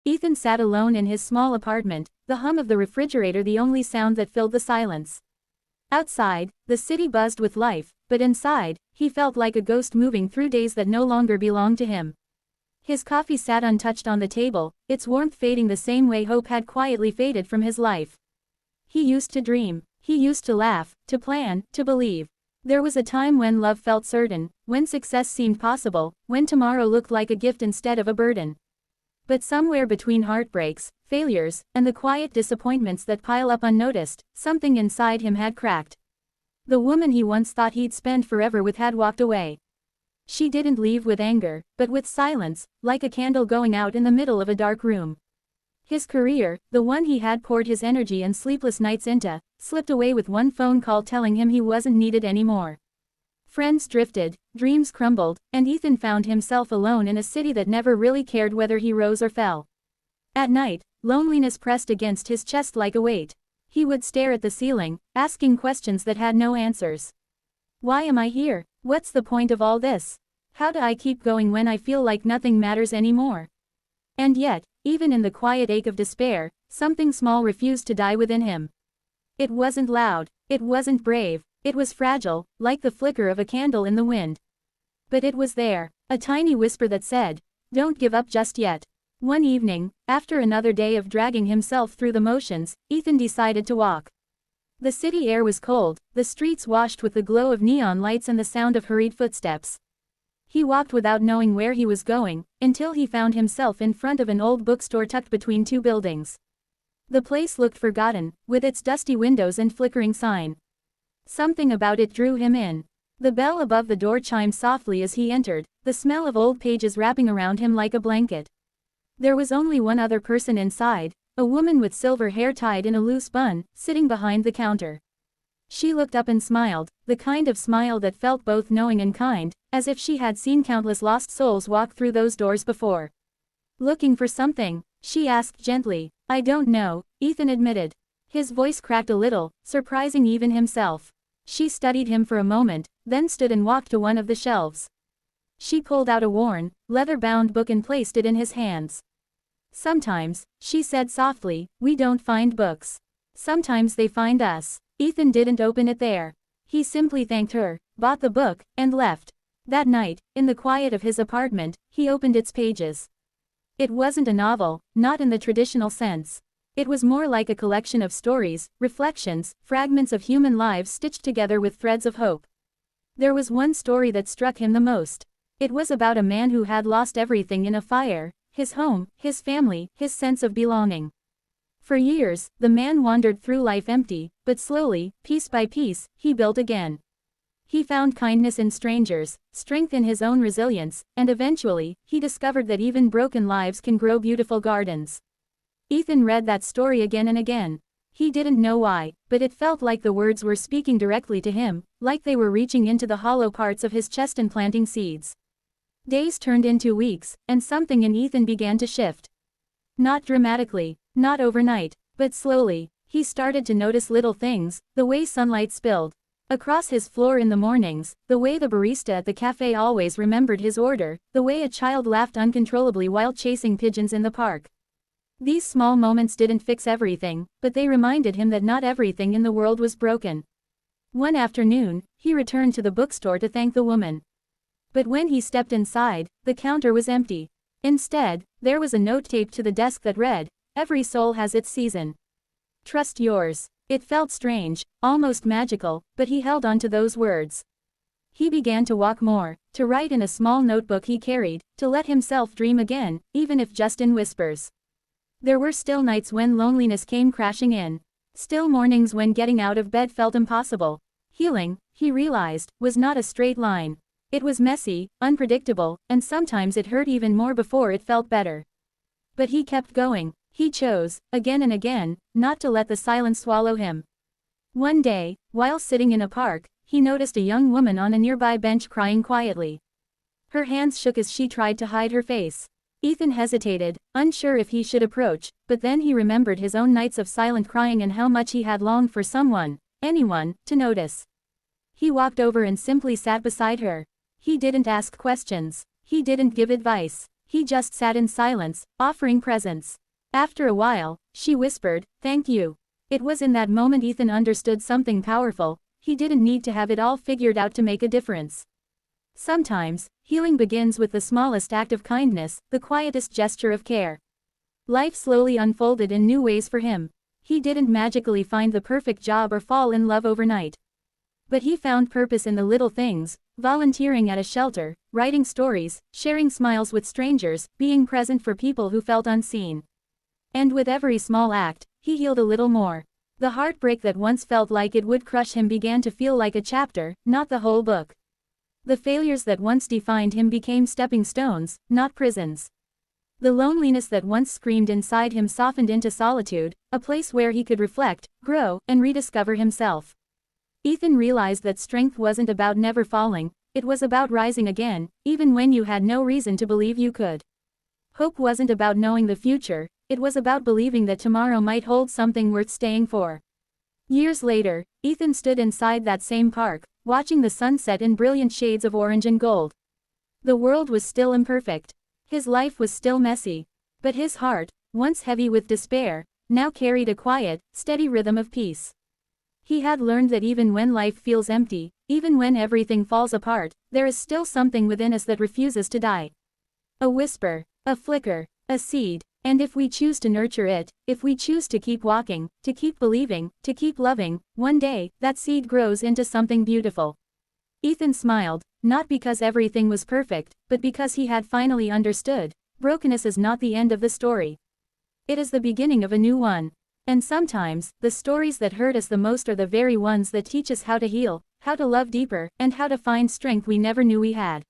Ethan sat alone in his small apartment, the hum of the refrigerator the only sound that filled the silence. Outside, the city buzzed with life, but inside, he felt like a ghost moving through days that no longer belonged to him. His coffee sat untouched on the table, its warmth fading the same way hope had quietly faded from his life. He used to dream. He used to laugh, to plan, to believe. There was a time when love felt certain, when success seemed possible, when tomorrow looked like a gift instead of a burden. But somewhere between heartbreaks, failures, and the quiet disappointments that pile up unnoticed, something inside him had cracked. The woman he once thought he'd spend forever with had walked away. She didn't leave with anger, but with silence, like a candle going out in the middle of a dark room. His career, the one he had poured his energy and sleepless nights into, slipped away with one phone call telling him he wasn't needed anymore. Friends drifted, dreams crumbled, and Ethan found himself alone in a city that never really cared whether he rose or fell. At night, loneliness pressed against his chest like a weight. He would stare at the ceiling, asking questions that had no answers. Why am I here? What's the point of all this? How do I keep going when I feel like nothing matters anymore? And yet, even in the quiet ache of despair, something small refused to die within him. It wasn't loud, it wasn't brave, it was fragile, like the flicker of a candle in the wind. But it was there, a tiny whisper that said, "Don't give up just yet." One evening, after another day of dragging himself through the motions, Ethan decided to walk. The city air was cold, the streets washed with the glow of neon lights and the sound of hurried footsteps. He walked without knowing where he was going, until he found himself in front of an old bookstore tucked between two buildings. The place looked forgotten, with its dusty windows and flickering sign. Something about it drew him in. The bell above the door chimed softly as he entered, the smell of old pages wrapping around him like a blanket. There was only one other person inside, a woman with silver hair tied in a loose bun, sitting behind the counter. She looked up and smiled, the kind of smile that felt both knowing and kind, as if she had seen countless lost souls walk through those doors before. "Looking for something?" she asked gently. "I don't know," Ethan admitted. His voice cracked a little, surprising even himself. She studied him for a moment, then stood and walked to one of the shelves. She pulled out a worn, leather-bound book and placed it in his hands. "Sometimes," she said softly, "we don't find books. Sometimes they find us." Ethan didn't open it there. He simply thanked her, bought the book, and left. That night, in the quiet of his apartment, he opened its pages. It wasn't a novel, not in the traditional sense. It was more like a collection of stories, reflections, fragments of human lives stitched together with threads of hope. There was one story that struck him the most. It was about a man who had lost everything in a fire: his home, his family, his sense of belonging. For years, the man wandered through life empty, but slowly, piece by piece, he built again. He found kindness in strangers, strength in his own resilience, and eventually, he discovered that even broken lives can grow beautiful gardens. Ethan read that story again and again. He didn't know why, but it felt like the words were speaking directly to him, like they were reaching into the hollow parts of his chest and planting seeds. Days turned into weeks, and something in Ethan began to shift. Not dramatically, not overnight, but slowly. He started to notice little things, the way sunlight spilled across his floor in the mornings, the way the barista at the cafe always remembered his order, the way a child laughed uncontrollably while chasing pigeons in the park. These small moments didn't fix everything, but they reminded him that not everything in the world was broken. One afternoon, he returned to the bookstore to thank the woman. But when he stepped inside, the counter was empty. Instead, there was a note taped to the desk that read, "Every soul has its season. Trust yours." It felt strange, almost magical, but he held on to those words. He began to walk more, to write in a small notebook he carried, to let himself dream again, even if just in whispers. There were still nights when loneliness came crashing in. Still mornings when getting out of bed felt impossible. Healing, he realized, was not a straight line. It was messy, unpredictable, and sometimes it hurt even more before it felt better. But he kept going. He chose, again and again, not to let the silence swallow him. One day, while sitting in a park, he noticed a young woman on a nearby bench crying quietly. Her hands shook as she tried to hide her face. Ethan hesitated, unsure if he should approach, but then he remembered his own nights of silent crying and how much he had longed for someone, anyone, to notice. He walked over and simply sat beside her. He didn't ask questions. He didn't give advice. He just sat in silence, offering presents. After a while, she whispered, "Thank you." It was in that moment Ethan understood something powerful. He didn't need to have it all figured out to make a difference. Sometimes, healing begins with the smallest act of kindness, the quietest gesture of care. Life slowly unfolded in new ways for him. He didn't magically find the perfect job or fall in love overnight. But he found purpose in the little things, volunteering at a shelter, writing stories, sharing smiles with strangers, being present for people who felt unseen. And with every small act, he healed a little more. The heartbreak that once felt like it would crush him began to feel like a chapter, not the whole book. The failures that once defined him became stepping stones, not prisons. The loneliness that once screamed inside him softened into solitude, a place where he could reflect, grow, and rediscover himself. Ethan realized that strength wasn't about never falling, it was about rising again, even when you had no reason to believe you could. Hope wasn't about knowing the future, it was about believing that tomorrow might hold something worth staying for. Years later, Ethan stood inside that same park, watching the sunset in brilliant shades of orange and gold. The world was still imperfect. His life was still messy. But his heart, once heavy with despair, now carried a quiet, steady rhythm of peace. He had learned that even when life feels empty, even when everything falls apart, there is still something within us that refuses to die. A whisper, a flicker, a seed, and if we choose to nurture it, if we choose to keep walking, to keep believing, to keep loving, one day, that seed grows into something beautiful. Ethan smiled, not because everything was perfect, but because he had finally understood. Brokenness is not the end of the story. It is the beginning of a new one. And sometimes, the stories that hurt us the most are the very ones that teach us how to heal, how to love deeper, and how to find strength we never knew we had.